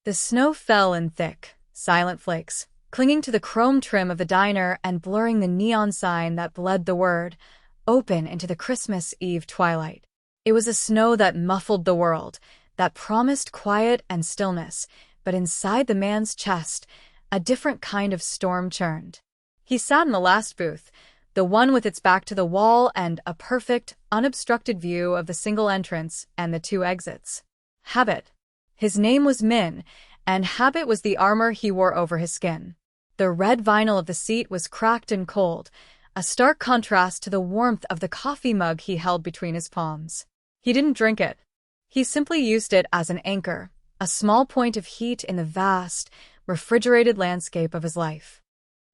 The snow fell in thick, silent flakes, clinging to the chrome trim of the diner and blurring the neon sign that bled the word "open" into the Christmas Eve twilight. It was a snow that muffled the world, that promised quiet and stillness, but inside the man's chest, a different kind of storm churned. He sat in the last booth, the one with its back to the wall and a perfect, unobstructed view of the single entrance and the two exits. Habit. His name was Min, and habit was the armor he wore over his skin. The red vinyl of the seat was cracked and cold, a stark contrast to the warmth of the coffee mug he held between his palms. He didn't drink it. He simply used it as an anchor, a small point of heat in the vast, refrigerated landscape of his life.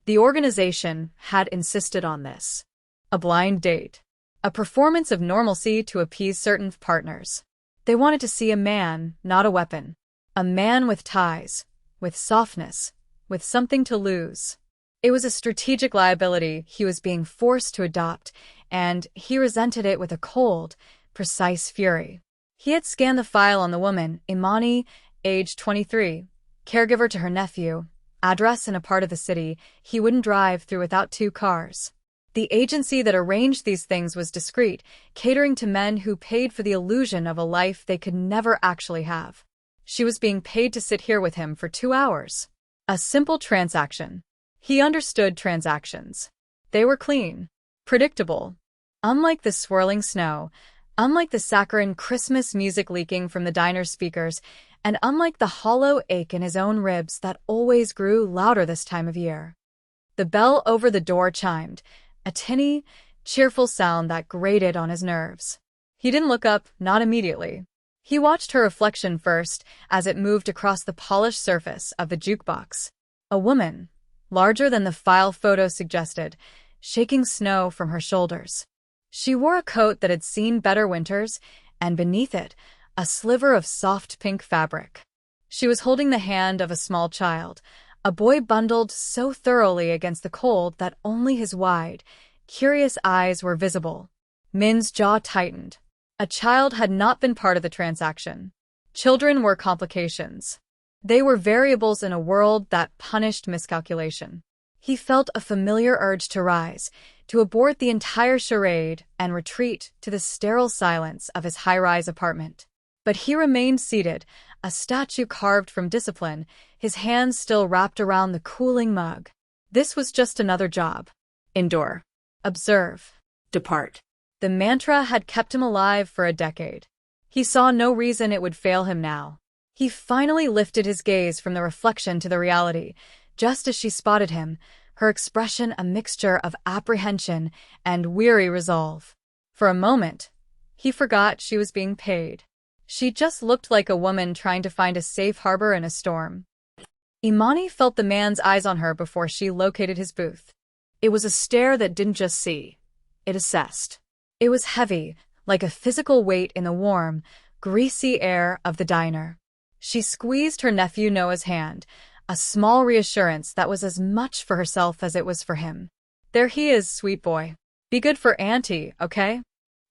The organization had insisted on this. A blind date. A performance of normalcy to appease certain partners. They wanted to see a man, not a weapon. A man with ties, with softness, with something to lose. It was a strategic liability he was being forced to adopt, and he resented it with a cold, precise fury. He had scanned the file on the woman, Imani, age 23, caregiver to her nephew, address in a part of the city he wouldn't drive through without 2 cars. The agency that arranged these things was discreet, catering to men who paid for the illusion of a life they could never actually have. She was being paid to sit here with him for 2 hours. A simple transaction. He understood transactions. They were clean, predictable. Unlike the swirling snow, unlike the saccharine Christmas music leaking from the diner's speakers, and unlike the hollow ache in his own ribs that always grew louder this time of year. The bell over the door chimed, a tinny, cheerful sound that grated on his nerves. He didn't look up, not immediately. He watched her reflection first as it moved across the polished surface of the jukebox. A woman, larger than the file photo suggested, shaking snow from her shoulders. She wore a coat that had seen better winters, and beneath it, a sliver of soft pink fabric. She was holding the hand of a small child, a boy bundled so thoroughly against the cold that only his wide, curious eyes were visible. Min's jaw tightened. A child had not been part of the transaction. Children were complications. They were variables in a world that punished miscalculation. He felt a familiar urge to rise, to abort the entire charade and retreat to the sterile silence of his high-rise apartment. But he remained seated, a statue carved from discipline, his hands still wrapped around the cooling mug. This was just another job. Endure. Observe. Depart. The mantra had kept him alive for a decade. He saw no reason it would fail him now. He finally lifted his gaze from the reflection to the reality, just as she spotted him, her expression a mixture of apprehension and weary resolve. For a moment, he forgot she was being paid. She just looked like a woman trying to find a safe harbor in a storm. Imani felt the man's eyes on her before she located his booth. It was a stare that didn't just see. It assessed. It was heavy, like a physical weight in the warm, greasy air of the diner. She squeezed her nephew Noah's hand, a small reassurance that was as much for herself as it was for him. There he is, sweet boy. Be good for Auntie, okay?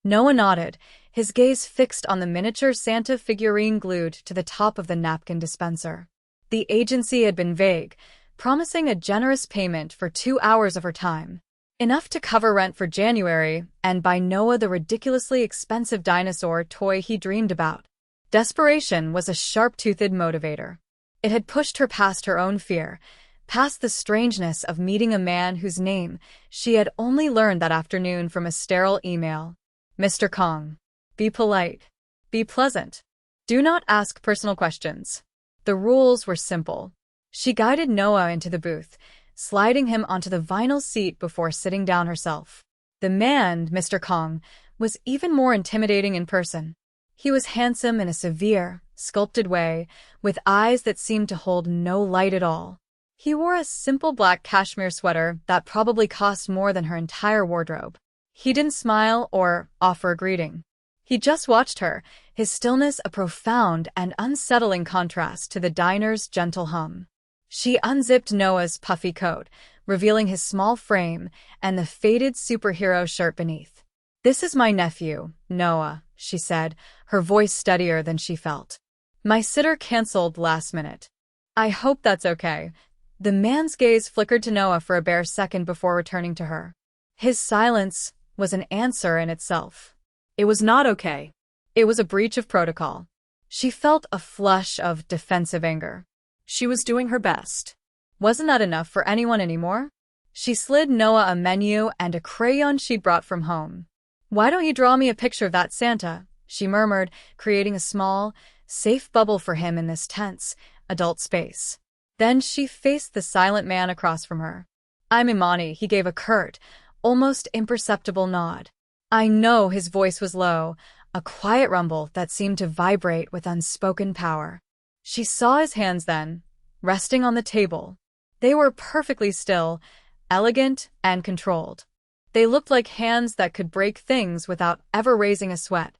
Noah nodded, his gaze fixed on the miniature Santa figurine glued to the top of the napkin dispenser. The agency had been vague, promising a generous payment for 2 hours of her time. Enough to cover rent for January and buy Noah the ridiculously expensive dinosaur toy he dreamed about. Desperation was a sharp-toothed motivator. It had pushed her past her own fear, past the strangeness of meeting a man whose name she had only learned that afternoon from a sterile email. Mr. Kong. Be polite. Be pleasant. Do not ask personal questions. The rules were simple. She guided Noah into the booth, sliding him onto the vinyl seat before sitting down herself. The man, Mr. Kong, was even more intimidating in person. He was handsome in a severe, sculpted way, with eyes that seemed to hold no light at all. He wore a simple black cashmere sweater that probably cost more than her entire wardrobe. He didn't smile or offer a greeting. He just watched her, his stillness a profound and unsettling contrast to the diner's gentle hum. She unzipped Noah's puffy coat, revealing his small frame and the faded superhero shirt beneath. "This is my nephew, Noah," she said, her voice steadier than she felt. My sitter canceled last minute. I hope that's okay. The man's gaze flickered to Noah for a bare second before returning to her. His silence was an answer in itself. It was not okay. It was a breach of protocol. She felt a flush of defensive anger. She was doing her best. Wasn't that enough for anyone anymore? She slid Noah a menu and a crayon she'd brought from home. "Why don't you draw me a picture of that Santa?" she murmured, creating a small, safe bubble for him in this tense, adult space. Then she faced the silent man across from her. "I'm Imani," he gave a curt, almost imperceptible nod. I know. His voice was low, a quiet rumble that seemed to vibrate with unspoken power. She saw his hands then, resting on the table. They were perfectly still, elegant and controlled. They looked like hands that could break things without ever raising a sweat.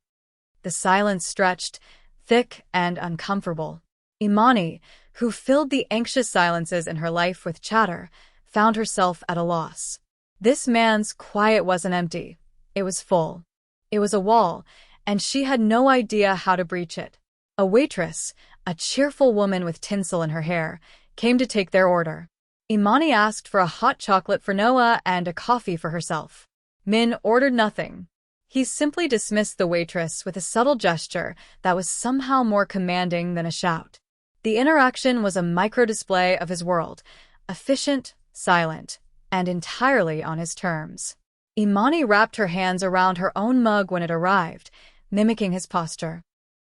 The silence stretched, thick and uncomfortable. Imani, who filled the anxious silences in her life with chatter, found herself at a loss. This man's quiet wasn't empty. It was full. It was a wall, and she had no idea how to breach it. A waitress, a cheerful woman with tinsel in her hair, came to take their order. Imani asked for a hot chocolate for Noah and a coffee for herself. Min ordered nothing. He simply dismissed the waitress with a subtle gesture that was somehow more commanding than a shout. The interaction was a microdisplay of his world, efficient, silent, and entirely on his terms. Imani wrapped her hands around her own mug when it arrived, mimicking his posture.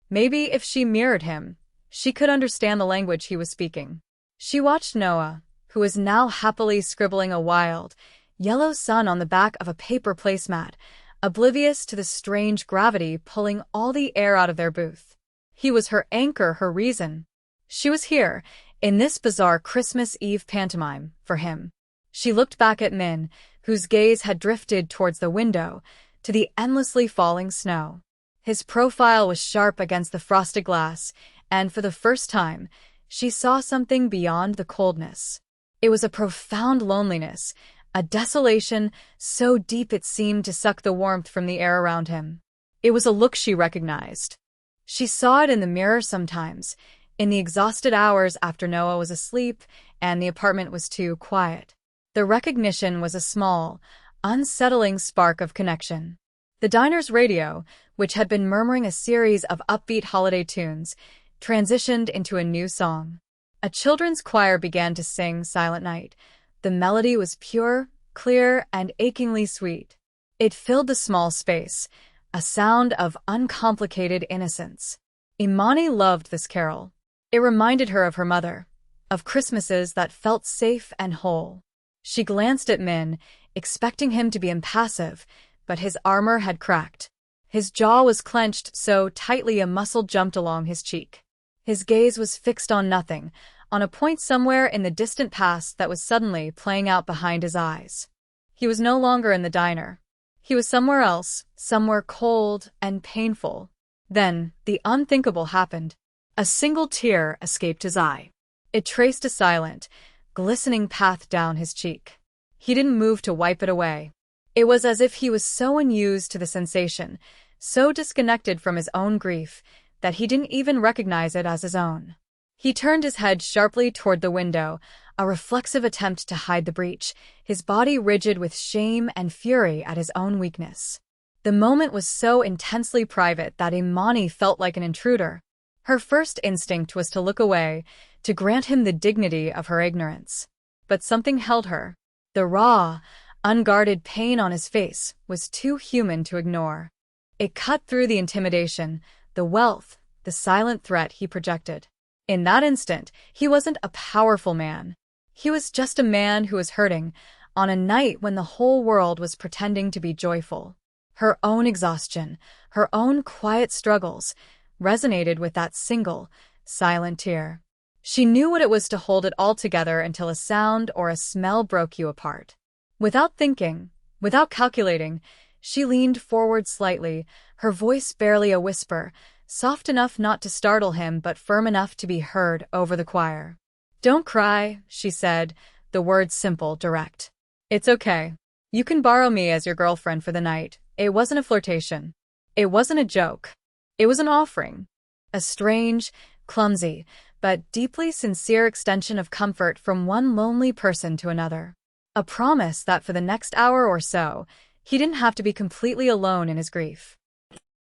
Maybe if she mirrored him, she could understand the language he was speaking. She watched Noah, who was now happily scribbling a wild, yellow sun on the back of a paper placemat, oblivious to the strange gravity pulling all the air out of their booth. He was her anchor, her reason. She was here, in this bizarre Christmas Eve pantomime, for him. She looked back at Min, whose gaze had drifted towards the window, to the endlessly falling snow. His profile was sharp against the frosted glass, and for the first time, she saw something beyond the coldness. It was a profound loneliness, a desolation so deep it seemed to suck the warmth from the air around him. It was a look she recognized. She saw it in the mirror sometimes, in the exhausted hours after Noah was asleep and the apartment was too quiet. The recognition was a small, unsettling spark of connection. The diner's radio, which had been murmuring a series of upbeat holiday tunes, transitioned into a new song. A children's choir began to sing Silent Night. The melody was pure, clear, and achingly sweet. It filled the small space, a sound of uncomplicated innocence. Imani loved this carol. It reminded her of her mother, of Christmases that felt safe and whole. She glanced at Min, expecting him to be impassive, but his armor had cracked. His jaw was clenched so tightly a muscle jumped along his cheek. His gaze was fixed on nothing, on a point somewhere in the distant past that was suddenly playing out behind his eyes. He was no longer in the diner. He was somewhere else, somewhere cold and painful. Then, the unthinkable happened. A single tear escaped his eye. It traced a silent, glistening path down his cheek. He didn't move to wipe it away. It was as if he was so unused to the sensation, so disconnected from his own grief, that he didn't even recognize it as his own. He turned his head sharply toward the window, a reflexive attempt to hide the breach, his body rigid with shame and fury at his own weakness. The moment was so intensely private that Imani felt like an intruder. Her first instinct was to look away, to grant him the dignity of her ignorance. But something held her. The raw, unguarded pain on his face was too human to ignore. It cut through the intimidation, the wealth, the silent threat he projected. In that instant, he wasn't a powerful man. He was just a man who was hurting, on a night when the whole world was pretending to be joyful. Her own exhaustion, her own quiet struggles, resonated with that single, silent tear. She knew what it was to hold it all together until a sound or a smell broke you apart. Without thinking, without calculating, she leaned forward slightly, her voice barely a whisper, soft enough not to startle him but firm enough to be heard over the choir. "Don't cry," she said, the words simple, direct. "It's okay. You can borrow me as your girlfriend for the night." It wasn't a flirtation. It wasn't a joke. It was an offering. A strange, clumsy, but deeply sincere extension of comfort from one lonely person to another. A promise that for the next hour or so, he didn't have to be completely alone in his grief.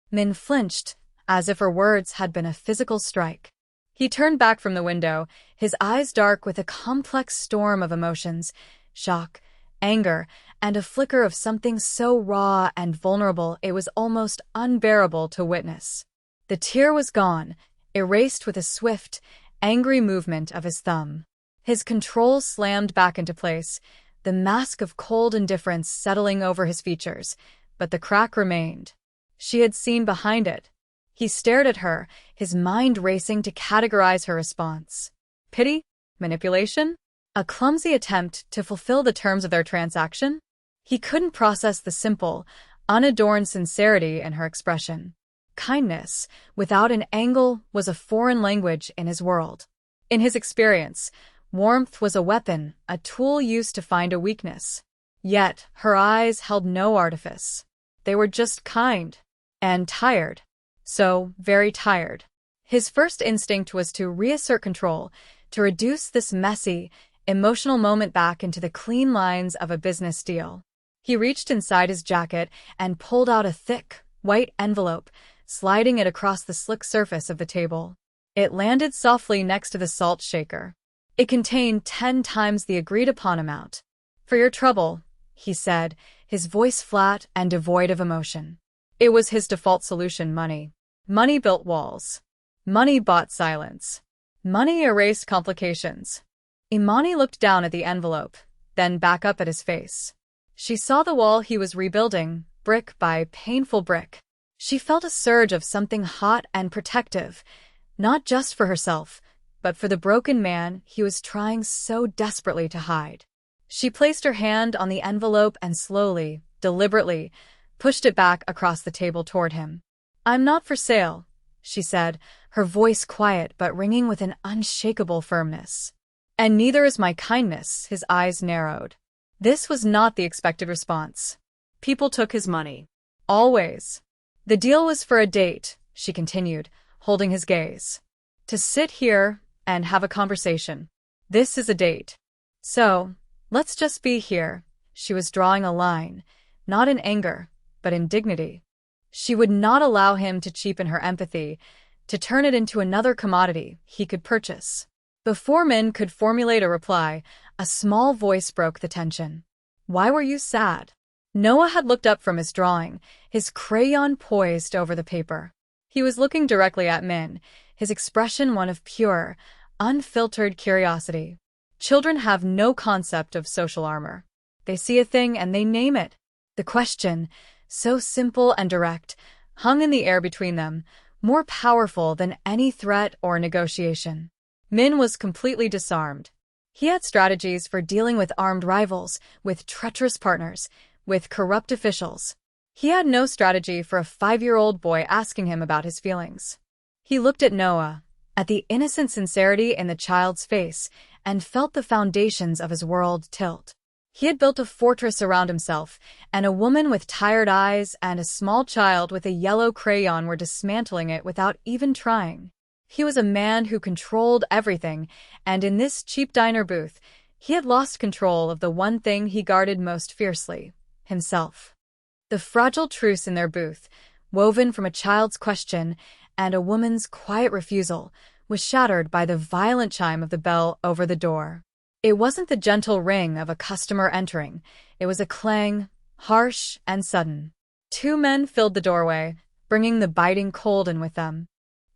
Min flinched, as if her words had been a physical strike. He turned back from the window, his eyes dark with a complex storm of emotions, shock, anger, and a flicker of something so raw and vulnerable it was almost unbearable to witness. The tear was gone, erased with a swift, angry movement of his thumb. His control slammed back into place, the mask of cold indifference settling over his features, but the crack remained. She had seen behind it. He stared at her, his mind racing to categorize her response. Pity? Manipulation? A clumsy attempt to fulfill the terms of their transaction? He couldn't process the simple, unadorned sincerity in her expression. Kindness, without an angle, was a foreign language in his world. In his experience, warmth was a weapon, a tool used to find a weakness. Yet, her eyes held no artifice. They were just kind. And tired. So, very tired. His first instinct was to reassert control, to reduce this messy, emotional moment back into the clean lines of a business deal. He reached inside his jacket and pulled out a thick, white envelope, sliding it across the slick surface of the table. It landed softly next to the salt shaker. It contained 10 times the agreed-upon amount. "For your trouble," he said, his voice flat and devoid of emotion. It was his default solution: money. Money built walls. Money bought silence. Money erased complications. Imani looked down at the envelope, then back up at his face. She saw the wall he was rebuilding, brick by painful brick. She felt a surge of something hot and protective, not just for herself, but for the broken man he was trying so desperately to hide. She placed her hand on the envelope and slowly, deliberately, pushed it back across the table toward him. "I'm not for sale," she said, her voice quiet but ringing with an unshakable firmness. "And neither is my kindness." His eyes narrowed. This was not the expected response. People took his money. Always. "The deal was for a date," she continued, holding his gaze. "To sit here and have a conversation. This is a date. So, let's just be here." She was drawing a line, not in anger, but in dignity. She would not allow him to cheapen her empathy, to turn it into another commodity he could purchase. Before Min could formulate a reply, a small voice broke the tension. "Why were you sad?" Noah had looked up from his drawing, his crayon poised over the paper. He was looking directly at Min, his expression one of pure, unfiltered curiosity. Children have no concept of social armor. They see a thing and they name it. The question, so simple and direct, hung in the air between them, more powerful than any threat or negotiation. Min was completely disarmed. He had strategies for dealing with armed rivals, with treacherous partners, with corrupt officials. He had no strategy for a 5-year-old boy asking him about his feelings. He looked at Noah, at the innocent sincerity in the child's face, and felt the foundations of his world tilt. He had built a fortress around himself, and a woman with tired eyes and a small child with a yellow crayon were dismantling it without even trying. He was a man who controlled everything, and in this cheap diner booth, he had lost control of the one thing he guarded most fiercely: himself. The fragile truce in their booth, woven from a child's question and a woman's quiet refusal, was shattered by the violent chime of the bell over the door. It wasn't the gentle ring of a customer entering. It was a clang, harsh and sudden. 2 men filled the doorway, bringing the biting cold in with them.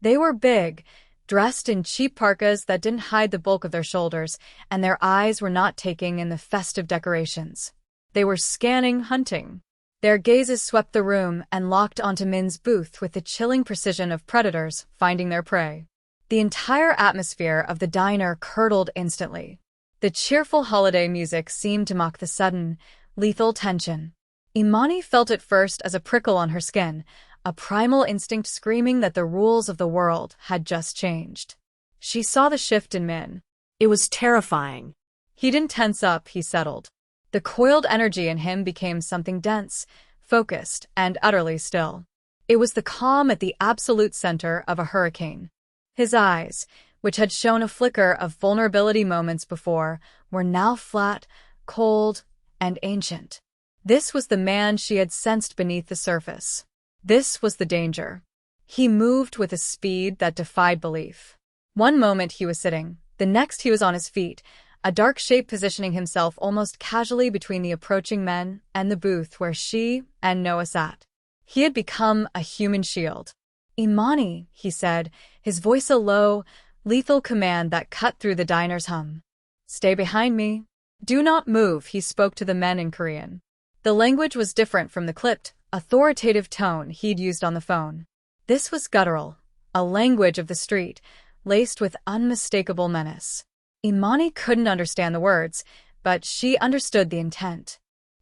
They were big, dressed in cheap parkas that didn't hide the bulk of their shoulders, and their eyes were not taking in the festive decorations. They were scanning, hunting. Their gazes swept the room and locked onto Min's booth with the chilling precision of predators finding their prey. The entire atmosphere of the diner curdled instantly. The cheerful holiday music seemed to mock the sudden, lethal tension. Imani felt it first as a prickle on her skin, a primal instinct screaming that the rules of the world had just changed. She saw the shift in Min. It was terrifying. He didn't tense up, he settled. The coiled energy in him became something dense, focused, and utterly still. It was the calm at the absolute center of a hurricane. His eyes, which had shown a flicker of vulnerability moments before, were now flat, cold, and ancient. This was the man she had sensed beneath the surface. This was the danger. He moved with a speed that defied belief. One moment he was sitting, the next he was on his feet, a dark shape positioning himself almost casually between the approaching men and the booth where she and Noah sat. He had become a human shield. "Imani," he said, his voice a low, lethal command that cut through the diner's hum. "Stay behind me. Do not move," he spoke to the men in Korean. The language was different from the clipped, authoritative tone he'd used on the phone. This was guttural, a language of the street, laced with unmistakable menace. Imani couldn't understand the words, but she understood the intent.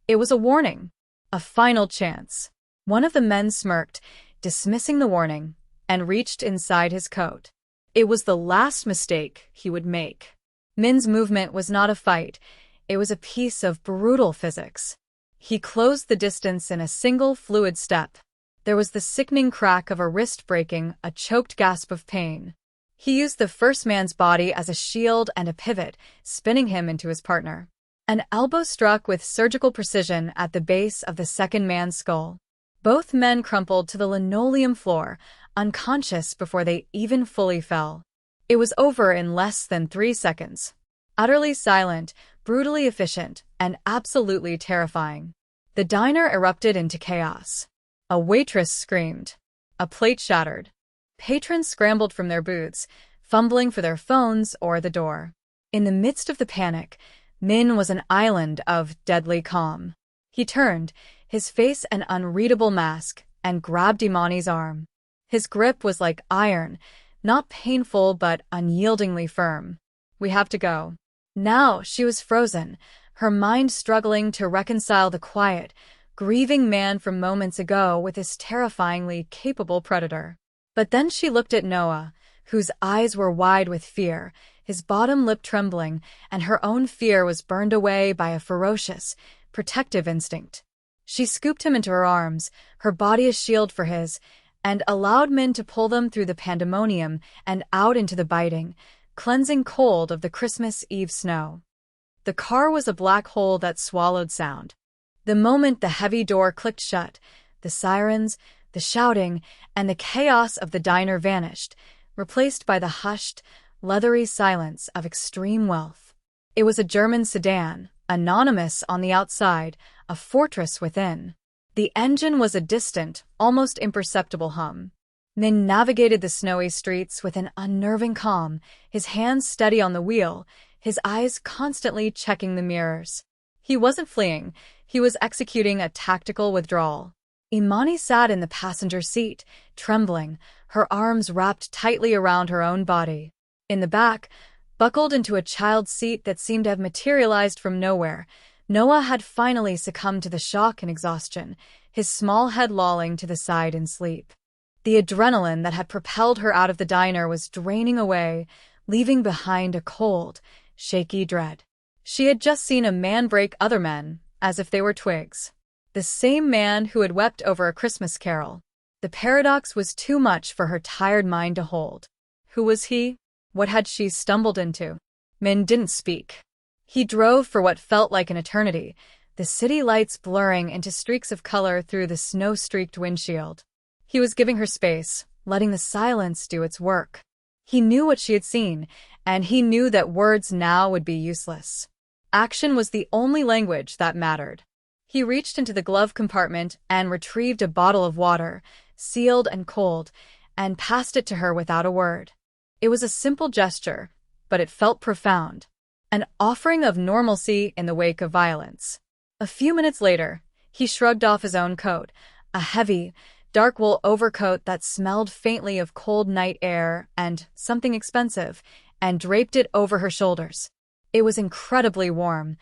It was a warning, a final chance. One of the men smirked, dismissing the warning, and reached inside his coat. It was the last mistake he would make. Min's movement was not a fight. It was a piece of brutal physics. He closed the distance in a single fluid step. There was the sickening crack of a wrist breaking, a choked gasp of pain. He used the first man's body as a shield and a pivot, spinning him into his partner. An elbow struck with surgical precision at the base of the second man's skull. Both men crumpled to the linoleum floor, unconscious before they even fully fell. It was over in less than 3 seconds. Utterly silent, brutally efficient, and absolutely terrifying. The diner erupted into chaos. A waitress screamed. A plate shattered. Patrons scrambled from their booths, fumbling for their phones or the door. In the midst of the panic, Min was an island of deadly calm. He turned, his face an unreadable mask, and grabbed Imani's arm. His grip was like iron, not painful but unyieldingly firm. "We have to go." Now she was frozen, her mind struggling to reconcile the quiet, grieving man from moments ago with this terrifyingly capable predator. But then she looked at Noah, whose eyes were wide with fear, his bottom lip trembling, and her own fear was burned away by a ferocious, protective instinct. She scooped him into her arms, her body a shield for his, and allowed Min to pull them through the pandemonium and out into the biting, cleansing cold of the Christmas Eve snow. The car was a black hole that swallowed sound. The moment the heavy door clicked shut, the sirens, the shouting, and the chaos of the diner vanished, replaced by the hushed, leathery silence of extreme wealth. It was a German sedan, anonymous on the outside, a fortress within. The engine was a distant, almost imperceptible hum. Min navigated the snowy streets with an unnerving calm, his hands steady on the wheel, his eyes constantly checking the mirrors. He wasn't fleeing, he was executing a tactical withdrawal. Imani sat in the passenger seat, trembling, her arms wrapped tightly around her own body. In the back, buckled into a child's seat that seemed to have materialized from nowhere, Noah had finally succumbed to the shock and exhaustion, his small head lolling to the side in sleep. The adrenaline that had propelled her out of the diner was draining away, leaving behind a cold, shaky dread. She had just seen a man break other men, as if they were twigs. The same man who had wept over a Christmas carol. The paradox was too much for her tired mind to hold. Who was he? What had she stumbled into? Min didn't speak. He drove for what felt like an eternity, the city lights blurring into streaks of color through the snow-streaked windshield. He was giving her space, letting the silence do its work. He knew what she had seen, and he knew that words now would be useless. Action was the only language that mattered. He reached into the glove compartment and retrieved a bottle of water, sealed and cold, and passed it to her without a word. It was a simple gesture, but it felt profound. An offering of normalcy in the wake of violence. A few minutes later, he shrugged off his own coat, a heavy, dark wool overcoat that smelled faintly of cold night air and something expensive, and draped it over her shoulders. It was incredibly warm,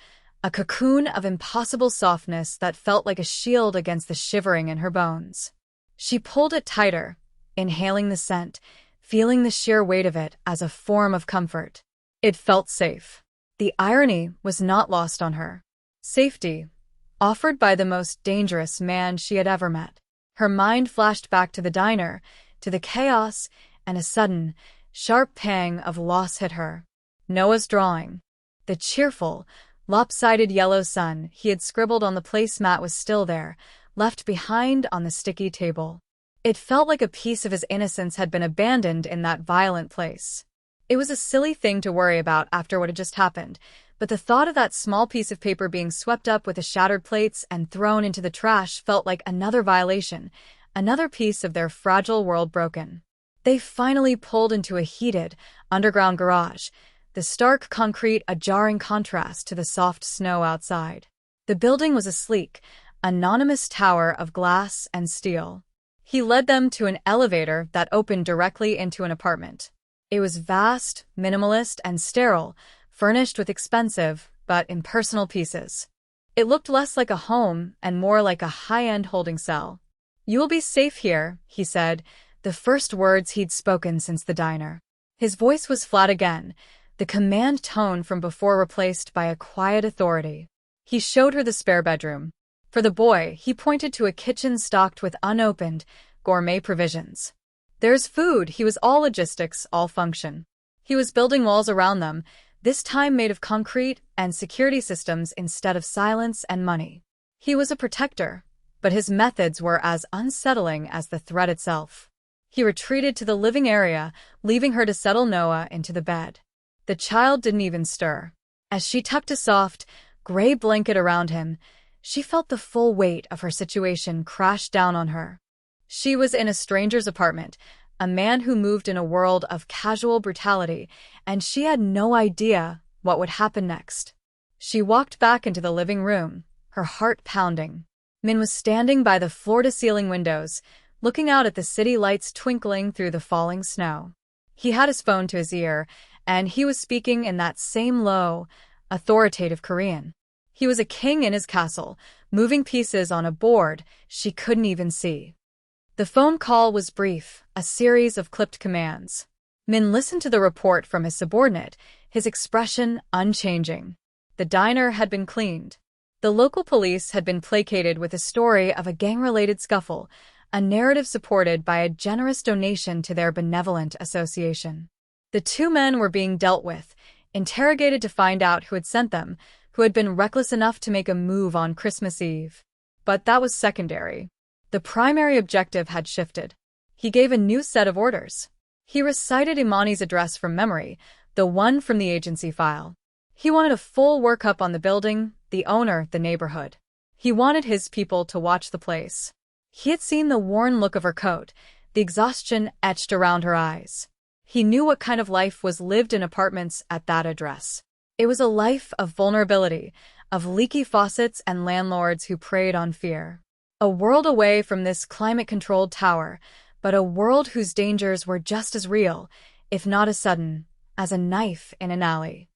a cocoon of impossible softness that felt like a shield against the shivering in her bones. She pulled it tighter, inhaling the scent, feeling the sheer weight of it as a form of comfort. It felt safe. The irony was not lost on her. Safety, offered by the most dangerous man she had ever met. Her mind flashed back to the diner, to the chaos, and a sudden, sharp pang of loss hit her. Noah's drawing. The cheerful, lopsided yellow sun he had scribbled on the placemat was still there, left behind on the sticky table. It felt like a piece of his innocence had been abandoned in that violent place. It was a silly thing to worry about after what had just happened, but the thought of that small piece of paper being swept up with the shattered plates and thrown into the trash felt like another violation, another piece of their fragile world broken. They finally pulled into a heated, underground garage, the stark concrete a jarring contrast to the soft snow outside. The building was a sleek, anonymous tower of glass and steel. He led them to an elevator that opened directly into an apartment. It was vast, minimalist, and sterile, furnished with expensive but impersonal pieces. It looked less like a home and more like a high-end holding cell. "You will be safe here," he said, the first words he'd spoken since the diner. His voice was flat again, the command tone from before replaced by a quiet authority. He showed her the spare bedroom. For the boy, he pointed to a kitchen stocked with unopened, gourmet provisions. "There's food," he was all logistics, all function. He was building walls around them, this time made of concrete and security systems instead of silence and money. He was a protector, but his methods were as unsettling as the threat itself. He retreated to the living area, leaving her to settle Noah into the bed. The child didn't even stir. As she tucked a soft, gray blanket around him, she felt the full weight of her situation crash down on her. She was in a stranger's apartment, a man who moved in a world of casual brutality, and she had no idea what would happen next. She walked back into the living room, her heart pounding. Min was standing by the floor-to-ceiling windows, looking out at the city lights twinkling through the falling snow. He had his phone to his ear, and he was speaking in that same low, authoritative Korean. He was a king in his castle, moving pieces on a board she couldn't even see. The phone call was brief, a series of clipped commands. Min listened to the report from his subordinate, his expression unchanging. The diner had been cleaned. The local police had been placated with a story of a gang-related scuffle, a narrative supported by a generous donation to their benevolent association. The two men were being dealt with, interrogated to find out who had sent them, who had been reckless enough to make a move on Christmas Eve. But that was secondary. The primary objective had shifted. He gave a new set of orders. He recited Imani's address from memory, the one from the agency file. He wanted a full workup on the building, the owner, the neighborhood. He wanted his people to watch the place. He had seen the worn look of her coat, the exhaustion etched around her eyes. He knew what kind of life was lived in apartments at that address. It was a life of vulnerability, of leaky faucets and landlords who preyed on fear. A world away from this climate-controlled tower, but a world whose dangers were just as real, if not as sudden, as a knife in an alley.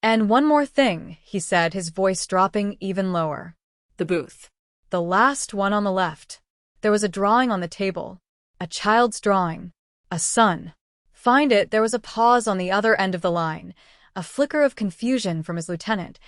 "And one more thing," he said, his voice dropping even lower. "The booth. The last one on the left." There was a drawing on the table. A child's drawing. A son. "Find it." There was a pause on the other end of the line, a flicker of confusion from his lieutenant,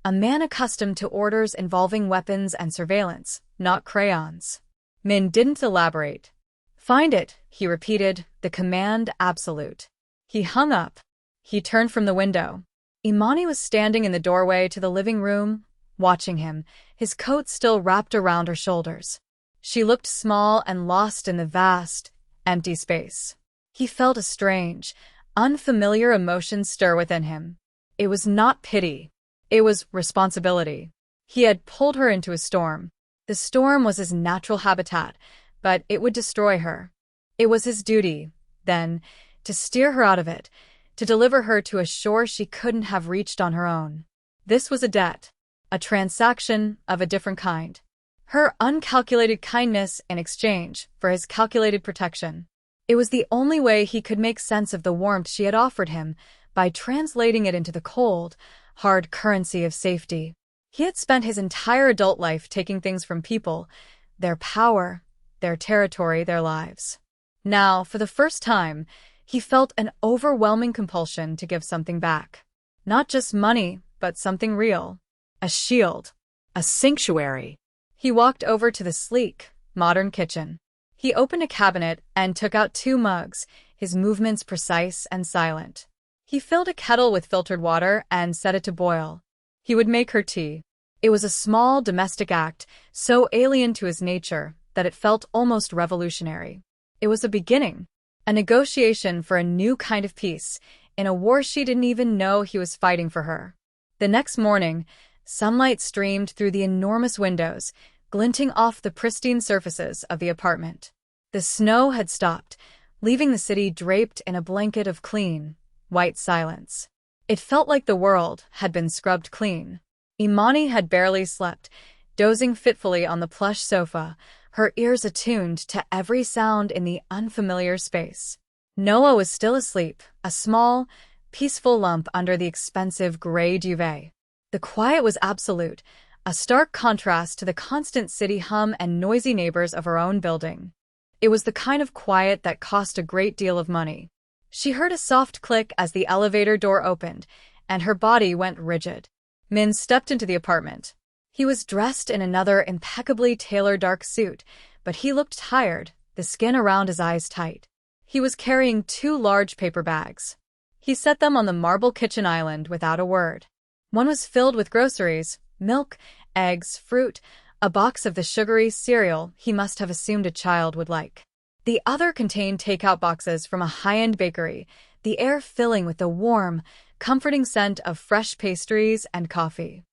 a man accustomed to orders involving weapons and surveillance, not crayons. Min didn't elaborate. "Find it," he repeated, the command absolute. He hung up. He turned from the window. Imani was standing in the doorway to the living room, watching him, his coat still wrapped around her shoulders. She looked small and lost in the vast, empty space. He felt a strange, unfamiliar emotion stir within him. It was not pity. It was responsibility. He had pulled her into a storm. The storm was his natural habitat, but it would destroy her. It was his duty, then, to steer her out of it, to deliver her to a shore she couldn't have reached on her own. This was a debt, a transaction of a different kind. Her uncalculated kindness in exchange for his calculated protection. It was the only way he could make sense of the warmth she had offered him, by translating it into the cold, hard currency of safety. He had spent his entire adult life taking things from people, their power, their territory, their lives. Now, for the first time, he felt an overwhelming compulsion to give something back. Not just money, but something real. A shield. A sanctuary. He walked over to the sleek, modern kitchen. He opened a cabinet and took out 2 mugs, his movements precise and silent. He filled a kettle with filtered water and set it to boil. He would make her tea. It was a small domestic act, so alien to his nature that it felt almost revolutionary. It was a beginning, a negotiation for a new kind of peace, in a war she didn't even know he was fighting for her. The next morning, sunlight streamed through the enormous windows, glinting off the pristine surfaces of the apartment. The snow had stopped, leaving the city draped in a blanket of clean, white silence. It felt like the world had been scrubbed clean. Imani had barely slept, dozing fitfully on the plush sofa, her ears attuned to every sound in the unfamiliar space. Noah was still asleep, a small, peaceful lump under the expensive gray duvet. The quiet was absolute, a stark contrast to the constant city hum and noisy neighbors of her own building. It was the kind of quiet that cost a great deal of money. She heard a soft click as the elevator door opened, and her body went rigid. Min stepped into the apartment. He was dressed in another impeccably tailored dark suit, but he looked tired, the skin around his eyes tight. He was carrying 2 large paper bags. He set them on the marble kitchen island without a word. One was filled with groceries, milk, eggs, fruit, a box of the sugary cereal he must have assumed a child would like. The other contained takeout boxes from a high-end bakery, the air filling with the warm, comforting scent of fresh pastries and coffee.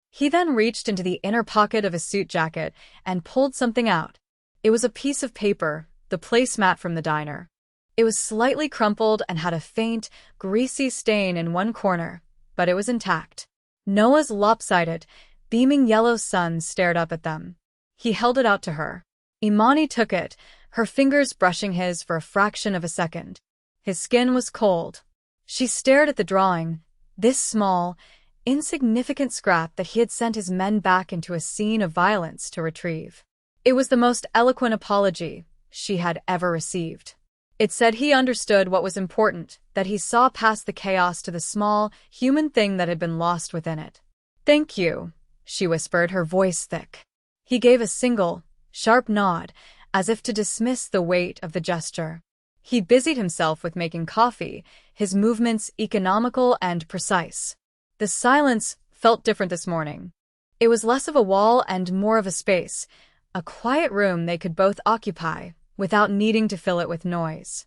He then reached into the inner pocket of his suit jacket and pulled something out. It was a piece of paper, the placemat from the diner. It was slightly crumpled and had a faint, greasy stain in one corner, but it was intact. Noah's lopsided, beaming yellow sun stared up at them. He held it out to her. Imani took it, her fingers brushing his for a fraction of a second. His skin was cold. She stared at the drawing, this small, insignificant scrap that he had sent his men back into a scene of violence to retrieve. It was the most eloquent apology she had ever received. It said he understood what was important, that he saw past the chaos to the small, human thing that had been lost within it. "Thank you," she whispered, her voice thick. He gave a single, sharp nod, as if to dismiss the weight of the gesture. He busied himself with making coffee, his movements economical and precise. The silence felt different this morning. It was less of a wall and more of a space, a quiet room they could both occupy, without needing to fill it with noise.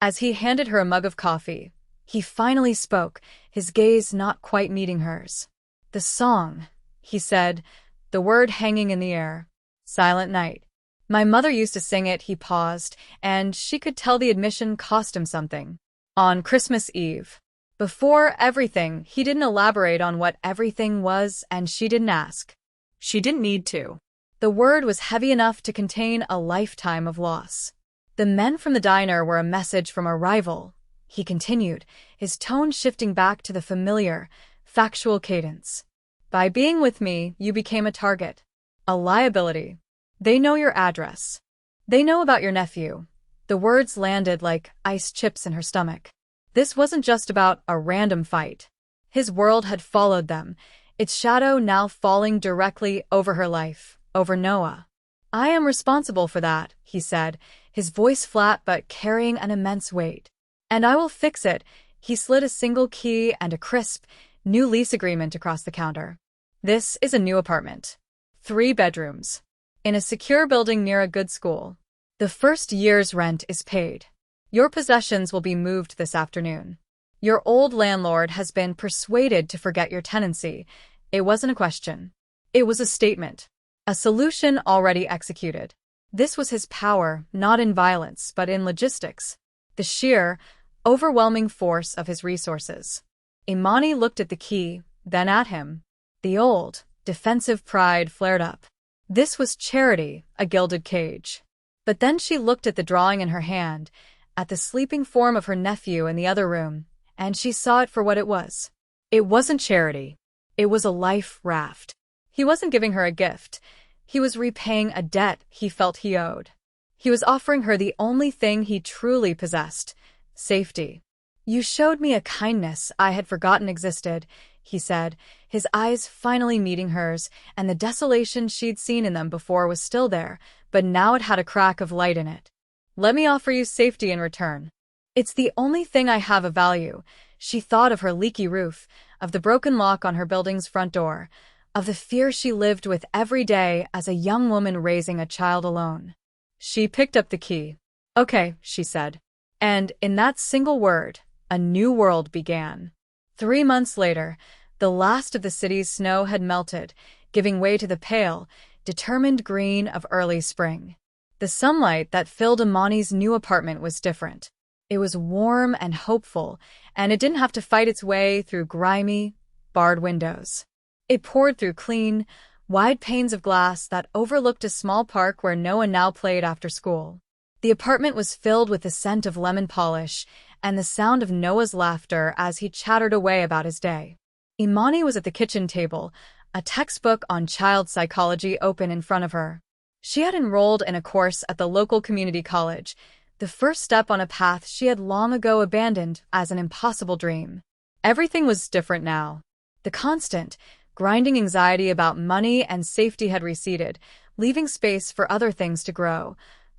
As he handed her a mug of coffee, he finally spoke, his gaze not quite meeting hers. "The song," he said, the word hanging in the air. "Silent Night. My mother used to sing it." He paused, and she could tell the admission cost him something. "On Christmas Eve." Before everything, he didn't elaborate on what everything was, and she didn't ask. She didn't need to. The word was heavy enough to contain a lifetime of loss. "The men from the diner were a message from a rival," he continued, his tone shifting back to the familiar, factual cadence. "By being with me, you became a target. A liability. They know your address. They know about your nephew." The words landed like ice chips in her stomach. This wasn't just about a random fight. His world had followed them, its shadow now falling directly over her life, over Noah. "I am responsible for that," he said, his voice flat but carrying an immense weight. "And I will fix it." He slid a single key and a crisp, new lease agreement across the counter. "This is a new apartment. 3 bedrooms. In a secure building near a good school. The first year's rent is paid. Your possessions will be moved this afternoon. Your old landlord has been persuaded to forget your tenancy." It wasn't a question. It was a statement. A solution already executed. This was his power, not in violence, but in logistics. The sheer, overwhelming force of his resources. Imani looked at the key, then at him. The old, defensive pride flared up. This was charity, a gilded cage. But then she looked at the drawing in her hand, at the sleeping form of her nephew in the other room, and she saw it for what it was. It wasn't charity. It was a life raft. He wasn't giving her a gift. He was repaying a debt he felt he owed. He was offering her the only thing he truly possessed, safety. "You showed me a kindness I had forgotten existed," he said, his eyes finally meeting hers, and the desolation she'd seen in them before was still there, but now it had a crack of light in it. "Let me offer you safety in return. It's the only thing I have of value." She thought of her leaky roof, of the broken lock on her building's front door, of the fear she lived with every day as a young woman raising a child alone. She picked up the key. "Okay," she said. And in that single word, a new world began. 3 months later, the last of the city's snow had melted, giving way to the pale, determined green of early spring. The sunlight that filled Imani's new apartment was different. It was warm and hopeful, and it didn't have to fight its way through grimy, barred windows. It poured through clean, wide panes of glass that overlooked a small park where Noah now played after school. The apartment was filled with the scent of lemon polish and the sound of Noah's laughter as he chattered away about his day. Imani was at the kitchen table, a textbook on child psychology open in front of her. She had enrolled in a course at the local community college, the first step on a path she had long ago abandoned as an impossible dream. Everything was different now. The constant, grinding anxiety about money and safety had receded, leaving space for other things to grow: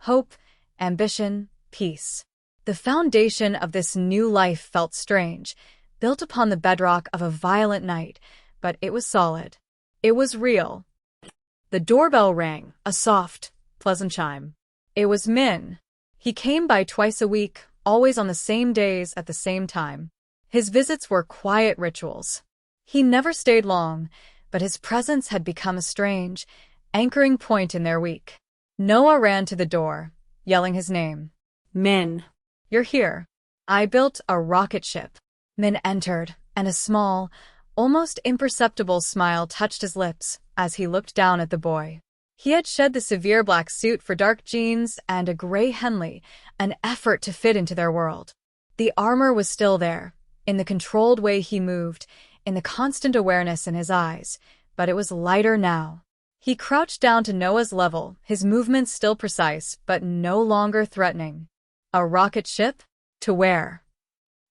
hope, ambition, peace. The foundation of this new life felt strange, built upon the bedrock of a violent night, but it was solid. It was real. The doorbell rang, a soft, pleasant chime. It was Min. He came by twice a week, always on the same days at the same time. His visits were quiet rituals. He never stayed long, but his presence had become a strange, anchoring point in their week. Noah ran to the door, yelling his name. "Min." "You're here." "I built a rocket ship." Min entered, and a small, almost imperceptible smile touched his lips as he looked down at the boy. He had shed the severe black suit for dark jeans and a gray Henley, an effort to fit into their world. The armor was still there, in the controlled way he moved, in the constant awareness in his eyes, but it was lighter now. He crouched down to Noah's level, his movements still precise, but no longer threatening. "A rocket ship? To where?"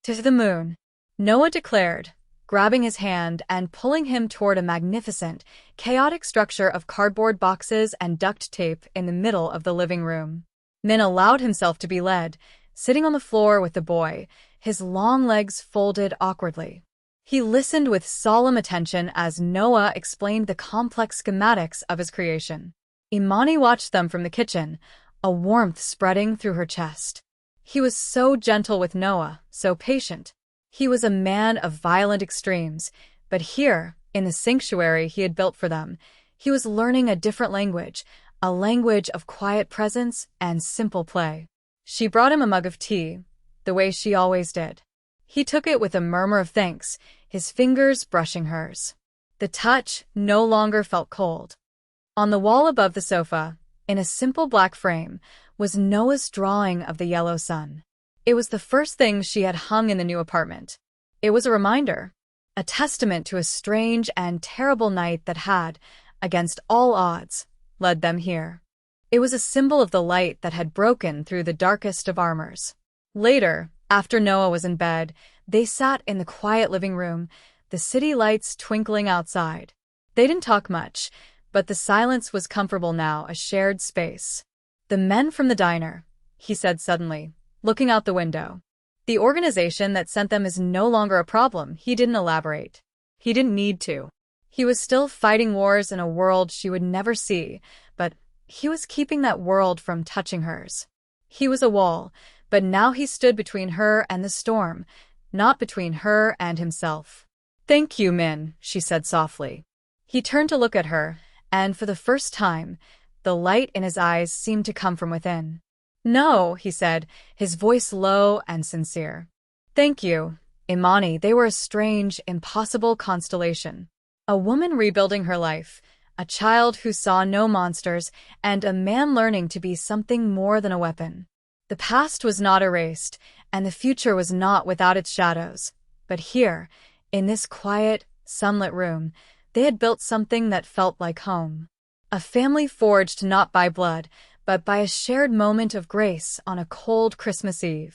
"To the moon," Noah declared, grabbing his hand and pulling him toward a magnificent, chaotic structure of cardboard boxes and duct tape in the middle of the living room. Min allowed himself to be led, sitting on the floor with the boy, his long legs folded awkwardly. He listened with solemn attention as Noah explained the complex schematics of his creation. Imani watched them from the kitchen, a warmth spreading through her chest. He was so gentle with Noah, so patient. He was a man of violent extremes, but here, in the sanctuary he had built for them, he was learning a different language, a language of quiet presence and simple play. She brought him a mug of tea, the way she always did. He took it with a murmur of thanks, his fingers brushing hers. The touch no longer felt cold. On the wall above the sofa, in a simple black frame, was Noah's drawing of the yellow sun. It was the first thing she had hung in the new apartment. It was a reminder, a testament to a strange and terrible night that had, against all odds, led them here. It was a symbol of the light that had broken through the darkest of armors. Later, after Noah was in bed, they sat in the quiet living room, the city lights twinkling outside. They didn't talk much, but the silence was comfortable now, a shared space. "The men from the diner," he said suddenly, looking out the window. "The organization that sent them is no longer a problem." He didn't elaborate. He didn't need to. He was still fighting wars in a world she would never see, but he was keeping that world from touching hers. He was a wall, but now he stood between her and the storm, not between her and himself. "Thank you, Min," she said softly. He turned to look at her, and for the first time, the light in his eyes seemed to come from within. "No," he said, his voice low and sincere. "Thank you, Imani." They were a strange, impossible constellation. A woman rebuilding her life, a child who saw no monsters, and a man learning to be something more than a weapon. The past was not erased, and the future was not without its shadows. But here, in this quiet, sunlit room, they had built something that felt like home. A family forged not by blood, but by a shared moment of grace on a cold Christmas Eve.